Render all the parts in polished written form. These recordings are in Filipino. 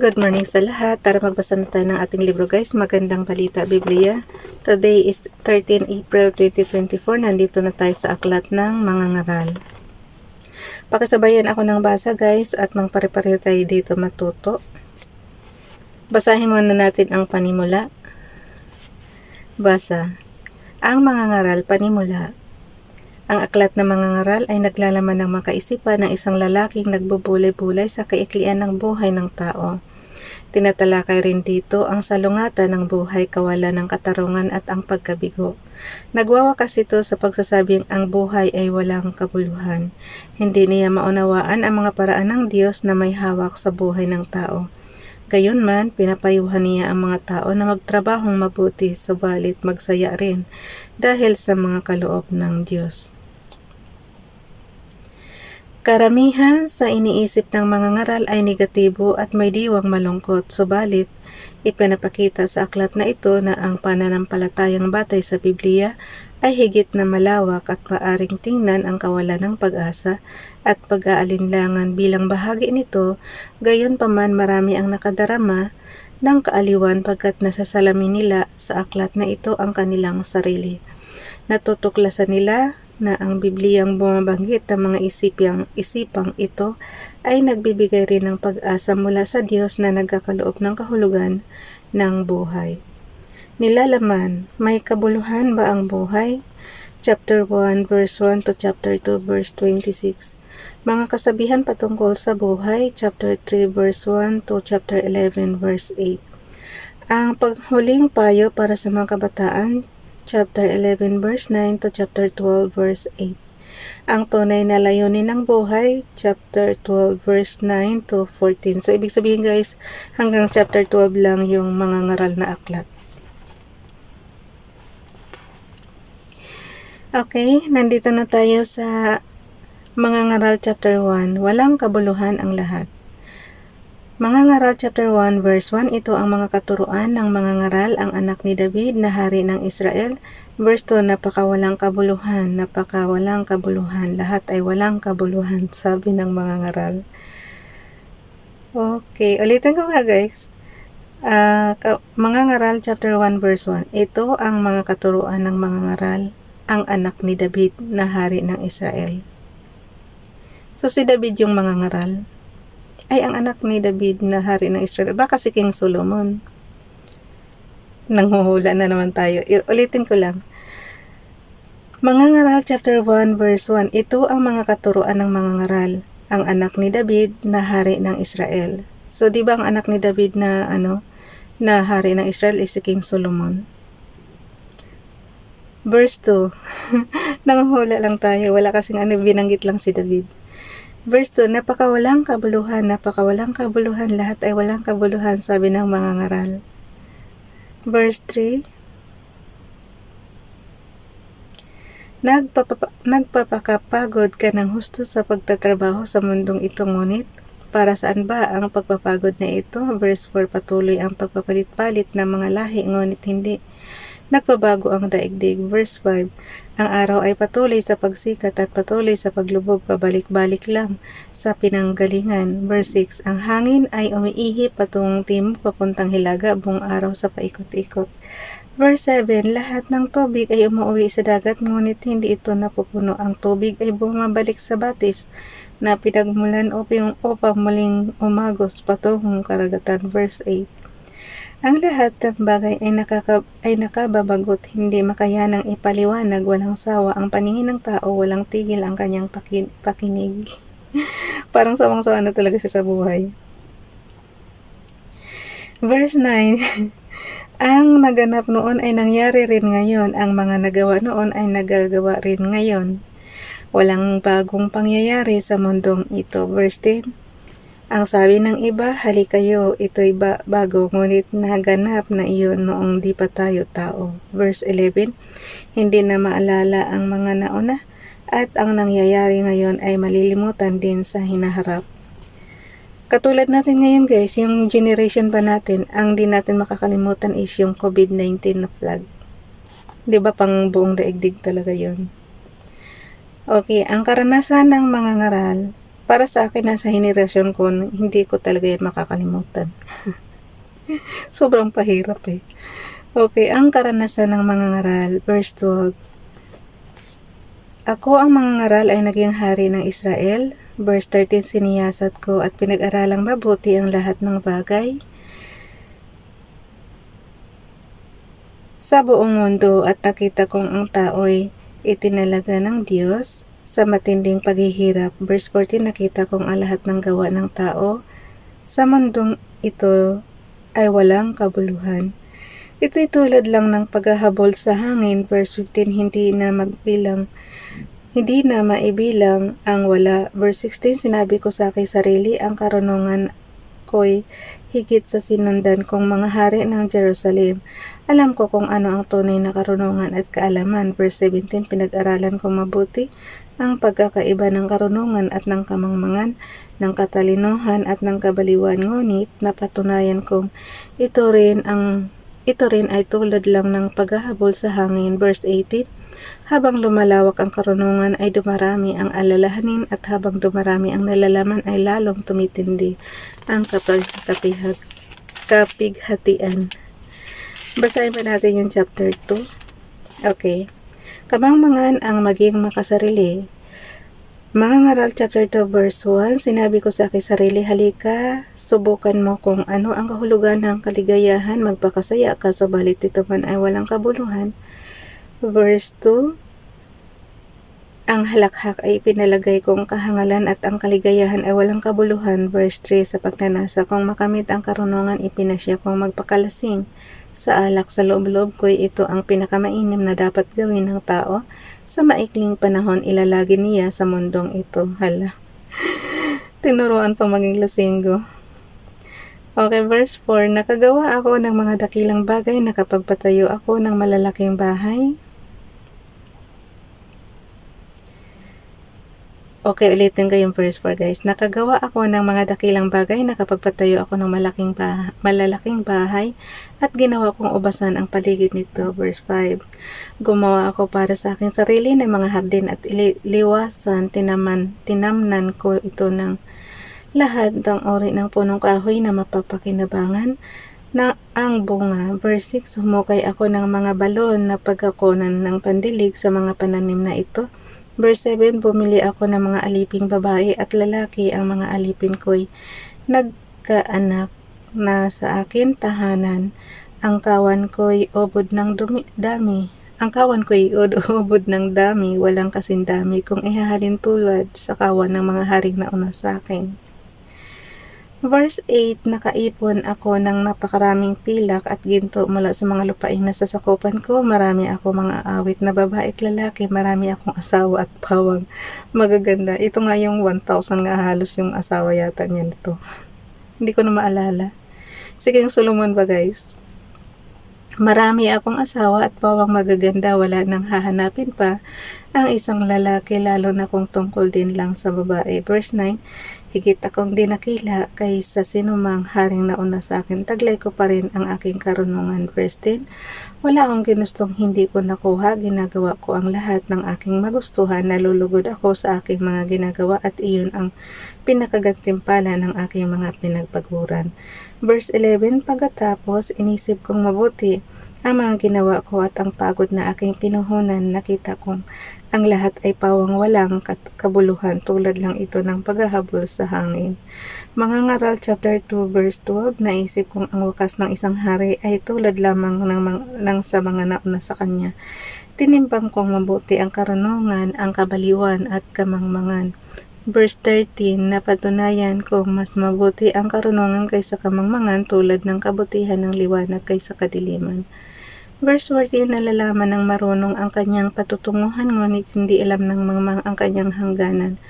Good morning sa lahat. Tara magbasa na tayo ng ating libro guys. Magandang balita, Biblia. Today is 13 April 2024. Nandito na tayo sa aklat ng mga ngaral. Pakisabayan ako ng basa guys at nang pare-pareho tayo dito matuto. Basahin muna natin ang panimula. Basa. Ang mga ngaral, panimula. Ang aklat ng mga ngaral ay naglalaman ng mga kaisipan ng isang lalaking nagbubulay-bulay sa kaiklian ng buhay ng tao. Tinatalakay rin dito ang salungatan ng buhay, kawalan ng katarungan at ang pagkabigo. Nagwawakas ito sa pagsasabing ang buhay ay walang kabuluhan. Hindi niya maunawaan ang mga paraan ng Diyos na may hawak sa buhay ng tao. Gayunman, pinapayuhan niya ang mga tao na magtrabahong mabuti, subalit magsaya rin dahil sa mga kaloob ng Diyos. Karamihan sa iniisip ng mga ngaral ay negatibo at may diwang malungkot, subalit ipinapakita sa aklat na ito na ang pananampalatayang batay sa Biblia ay higit na malawak at maaring tingnan ang kawalan ng pag-asa at pag-aalinlangan bilang bahagi nito. Gayunpaman, marami ang nakadarama ng kaaliwan pagkat nasasalamin nila sa aklat na ito ang kanilang sarili. Natutuklasan nila na ang Bibliyang bumabanggit ng mga isipang ito ay nagbibigay rin ng pag-asa mula sa Diyos na nagkakaloob ng kahulugan ng buhay. Nilalaman, may kabuluhan ba ang buhay? Chapter 1 verse 1 to chapter 2 verse 26. Mga kasabihan patungkol sa buhay, chapter 3 verse 1 to chapter 11 verse 8. Ang paghuling payo para sa mga kabataan, chapter 11 verse 9 to chapter 12 verse 8. Ang tunay na layunin ng buhay, chapter 12 verse 9 to 14. So ibig sabihin guys, hanggang chapter 12 lang yung mga ngaral na aklat. Okay, nandito na tayo sa mga ngaral chapter 1. Walang kabuluhan ang lahat. Mga ngaral chapter 1 verse 1, ito ang mga katuruan ng mga ngaral, ang anak ni David na hari ng Israel. Verse 2, napakawalang kabuluhan, lahat ay walang kabuluhan, sabi ng mga ngaral. Okay, ulitin ko nga guys. Mga ngaral chapter 1 verse 1, ito ang mga katuruan ng mga ngaral, ang anak ni David na hari ng Israel. So si David yung mga ngaral ay ang anak ni David na hari ng Israel. Baka si King Solomon. Nanghuhula na naman tayo. Ulitin ko lang. Mga ngaral chapter 1 verse 1. Ito ang mga katuruan ng mga ngaral. Ang anak ni David na hari ng Israel. So di ba ang anak ni David na na hari ng Israel is si King Solomon? Verse 2. Nanghuhula lang tayo. Wala kasing binanggit lang si David. Verse 2, napakawalang kabuluhan, lahat ay walang kabuluhan, sabi ng mga ngaral. Verse 3, nagpapakapagod ka ng husto sa pagtatrabaho sa mundong ito, ngunit para saan ba ang pagpapagod na ito? Verse 4, patuloy ang pagpapalit-palit ng mga lahi, ngunit hindi nagbabago ang daigdig. Verse 5, ang araw ay patuloy sa pagsikat at patuloy sa paglubog, pabalik-balik lang sa pinanggalingan. Verse 6, ang hangin ay umiihip patungong timog papuntang hilaga buong araw sa paikot-ikot. Verse 7, lahat ng tubig ay umuwi sa dagat, ngunit hindi ito napupuno. Ang tubig ay bumabalik sa batis na pinagmulan upang muling umagos patungong karagatan. Verse 8, ang lahat ng bagay ay nakababagot, hindi makayanang ipaliwanag, walang sawa ang paningin ng tao, walang tigil ang kanyang pakinig. Parang sawang-sawa na talaga siya sa buhay. Verse 9, ang naganap noon ay nangyari rin ngayon, ang mga nagawa noon ay nagagawa rin ngayon. Walang bagong pangyayari sa mundong ito. Verse 10, ang sabi ng iba, halik kayo, ito'y bago, ngunit naganap na iyon noong di pa tayo tao. Verse 11, hindi na maalala ang mga nauna, at ang nangyayari ngayon ay malilimutan din sa hinaharap. Katulad natin ngayon guys, yung generation pa natin, ang di natin makakalimutan is yung COVID-19 na flag. Diba pang buong daigdig talaga yun? Okay, ang karanasan ng mga ngaral para sa akin, nasa henerasyon ko, hindi ko talaga yan makakalimutan. Sobrang pahirap eh. Okay, ang karanasan ng mangangaral, verse 12. Ako ang mangangaral ay naging hari ng Israel. Verse 13, siniyasat ko at pinag-aralang mabuti ang lahat ng bagay sa buong mundo at nakita kong ang tao'y itinalaga ng Diyos sa matinding paghihirap. Verse 14, nakita kong ang lahat ng gawa ng tao sa mundong ito ay walang kabuluhan. Ito'y tulad lang ng paghahabol sa hangin. Verse 15, hindi na maibilang ang wala. Verse 16, sinabi ko sa aking sarili, ang karunungan ko'y higit sa sinundan kong mga hari ng Jerusalem. Alam ko kung ano ang tunay na karunungan at kaalaman. Verse 17, pinag-aralan kong mabuti ang pagkakaiba ng karunungan at ng kamangmangan, ng katalinuhan at ng kabaliwan. Ngunit napatunayan kong ito rin ay tulad lang ng paghahabol sa hangin. Verse 18, habang lumalawak ang karunungan ay dumarami ang alalahanin at habang dumarami ang nalalaman ay lalong tumitindi ang kapighatian. Basahin pa natin yung chapter 2. Okay. Kamangmangan ang maging makasarili. Mangangaral chapter 2 verse 1, sinabi ko sa aking sarili, halika, subukan mo kung ano ang kahulugan ng kaligayahan, magpakasaya ka, subalit ito man ay walang kabuluhan. Verse 2, ang halakhak ay pinalagay kong kahangalan at ang kaligayahan ay walang kabuluhan. Verse 3, sa pagnanasa kong makamit ang karunungan, ipinasya kong magpakalasing sa alak. Sa loob-loob ko'y ito ang pinakamainam na dapat gawin ng tao. Sa maikling panahon, ilalagi niya sa mundong ito. Hala. Tinuruan pa maging lasinggo. Okay, verse 4. Nakagawa ako ng mga dakilang bagay, nakapagpatayo ako ng malalaking bahay. Okay, ulitin ko yung verse 4 guys. Nakagawa ako ng mga dakilang bagay, nakapagpatayo ako ng malalaking bahay, at ginawa kong ubasan ang paligid nito. Verse 5. Gumawa ako para sa aking sarili ng mga hardin at liwasan, tinamnan ko ito ng lahat ng uri ng punong kahoy na mapapakinabangan na ang bunga. Verse 6. Humukay ako ng mga balon na pagkakunan ng pandilig sa mga pananim na ito. Verse 7, bumili ako ng mga aliping babae at lalaki. Ang mga alipin ko'y nagkaanak na sa akin tahanan. Ang kawan ko'y ubod ng dami. Ang kawan ko'y ubod ng dami, walang kasing dami kung ihahalin tulad sa kawan ng mga haring nauna sa akin. Verse 8, nakaipon ako ng napakaraming pilak at ginto mula sa mga lupaing nasasakupan ko. Marami ako mga awit na babae at lalaki. Marami akong asawa at pawang magaganda. Ito nga yung 1,000 nga halos yung asawa yata niya nito. Hindi ko na maalala. Sige, yung Solomon ba guys? Marami akong asawa at pawang magaganda, wala nang hahanapin pa ang isang lalaki, lalo na kung tungkol din lang sa babae. Verse 9, higit akong dinakila kaysa sinumang haring nauna sa akin, taglay ko pa rin ang aking karunungan. Verse 10, wala akong ginustong hindi ko nakuha, ginagawa ko ang lahat ng aking magustuhan, nalulugod ako sa aking mga ginagawa at iyon ang pinakagantimpala ng aking mga pinagpaguran. Verse 11, pagkatapos inisip kong mabuti ang mga ginawa ko at ang pagod na aking pinuhunan, nakita kong ang lahat ay pawang walang kabuluhan, tulad lang ito ng paghahabol sa hangin. Mangangaral chapter 2 verse 12, naisip kong ang wakas ng isang hari ay tulad lamang ng sa mga nauna sa kanya. Tinimbang kong mabuti ang karunungan, ang kabaliwan at kamangmangan. Verse 13, napatunayan kong mas mabuti ang karunungan kaysa kamangmangan, tulad ng kabutihan ng liwanag kaysa kadiliman. Verse 14, nalalaman ng marunong ang kanyang patutunguhan, ngunit hindi alam ng mangmang ang kanyang hangganan.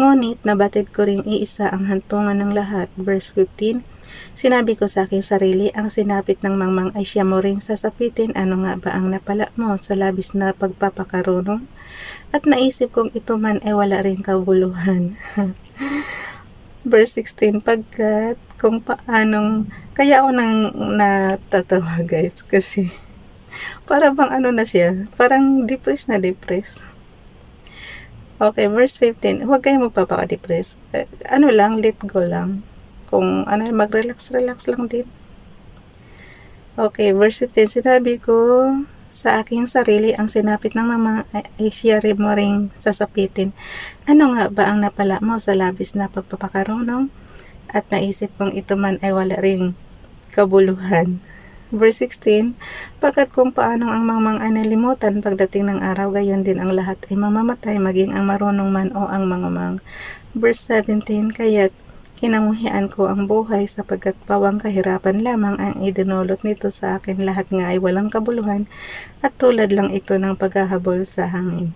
Ngunit nabatid ko ring iisa ang hantungan ng lahat. Verse 15, sinabi ko sa aking sarili, ang sinapit ng mangmang ay siya mo ring sasapitin. Ano nga ba ang napala mo sa labis na pagpapakarunong? At naisip kong ito man ay wala rin kabuluhan. Verse 16, pagkat kung paanong, kaya ako nang natatawa guys, kasi para bang ano na siya, parang depressed. Okay, verse 15. Huwag kayong magpapaka-depress. Ano lang, let go lang. Kung ano, mag-relax-relax lang din. Okay, verse 15. Sinabi ko sa aking sarili, ang sinapit ng mama ay siya rin mo ring sasapitin. Ano nga ba ang napala mo sa labis na pagpapakarunong? At naisip kong ito man ay wala ring kabuluhan. Verse 16, pagkat kung paanong ang mangmang ay nalimutan pagdating ng araw, gayon din ang lahat ay mamamatay, maging ang marunong man o ang mangamang. Verse 17, kaya't kinamuhian ko ang buhay sapagkat pawang kahirapan lamang ang idinulot nito sa akin, lahat nga ay walang kabuluhan at tulad lang ito ng paghahabol sa hangin.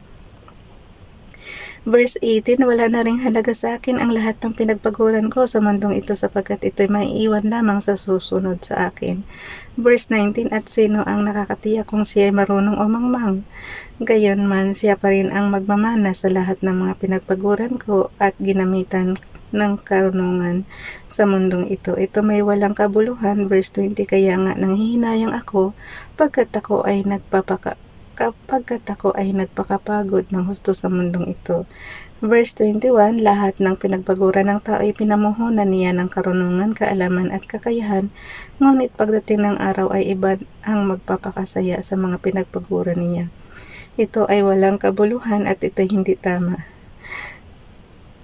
Verse 18, wala na ring halaga sa akin ang lahat ng pinagpaguran ko sa mundong ito sapagkat ito'y maiiwan lamang sa susunod sa akin. Verse 19, at sino ang nakakatiyak kung siya'y marunong o mangmang? Gayon man, siya pa rin ang magmamana sa lahat ng mga pinagpaguran ko at ginamitan ng karunungan sa mundong ito. Ito may walang kabuluhan. Verse 20, kaya nga nanghihinayang ako pagkat ako ay nagpakapagod ng husto sa mundong ito. Verse 21, lahat ng pinagpaguran ng tao ay pinamuhunan niya ng karunungan, kaalaman at kakayahan, ngunit pagdating ng araw ay iba ang magpapakasaya sa mga pinagpaguran niya. Ito ay walang kabuluhan at ito hindi tama.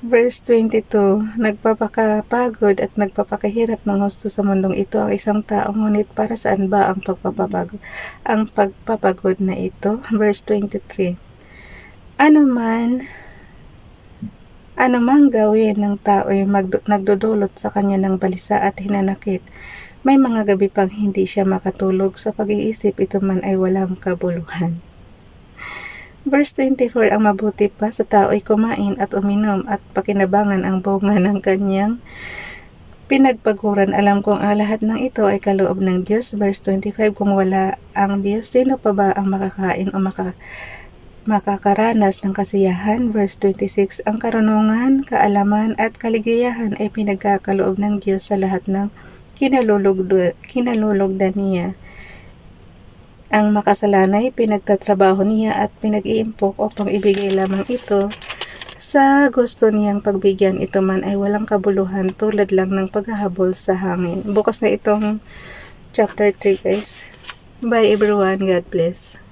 Verse 22, nagpapakapagod at nagpapakahirap ng husto sa mundong ito ang isang tao, ngunit para saan ba ang pagpapapagod? Ang pagpapagod na ito. Verse 23, ano mang gawin ng tao ay nagdudulot sa kanya ng balisa at hinanakit. May mga gabi pang hindi siya makatulog sa pag-iisip, ito man ay walang kabuluhan. Verse 24, ang mabuti pa sa tao ay kumain at uminom at pakinabangan ang bunga ng kanyang pinagpaguran. Alam kong ang lahat ng ito ay kaloob ng Diyos. Verse 25, kung wala ang Diyos, sino pa ba ang makakain o makakaranas ng kasiyahan? Verse 26, ang karunungan, kaalaman at kaligayahan ay pinagkakaloob ng Diyos sa lahat ng kinalulugdan niya. Ang makasalanay, pinagtatrabaho niya at pinag-iimpok upang ibigay lamang ito sa gusto niyang pagbigyan. Ito man ay walang kabuluhan, tulad lang ng paghahabol sa hangin. Bukas na itong chapter 3 guys. Bye everyone, God bless.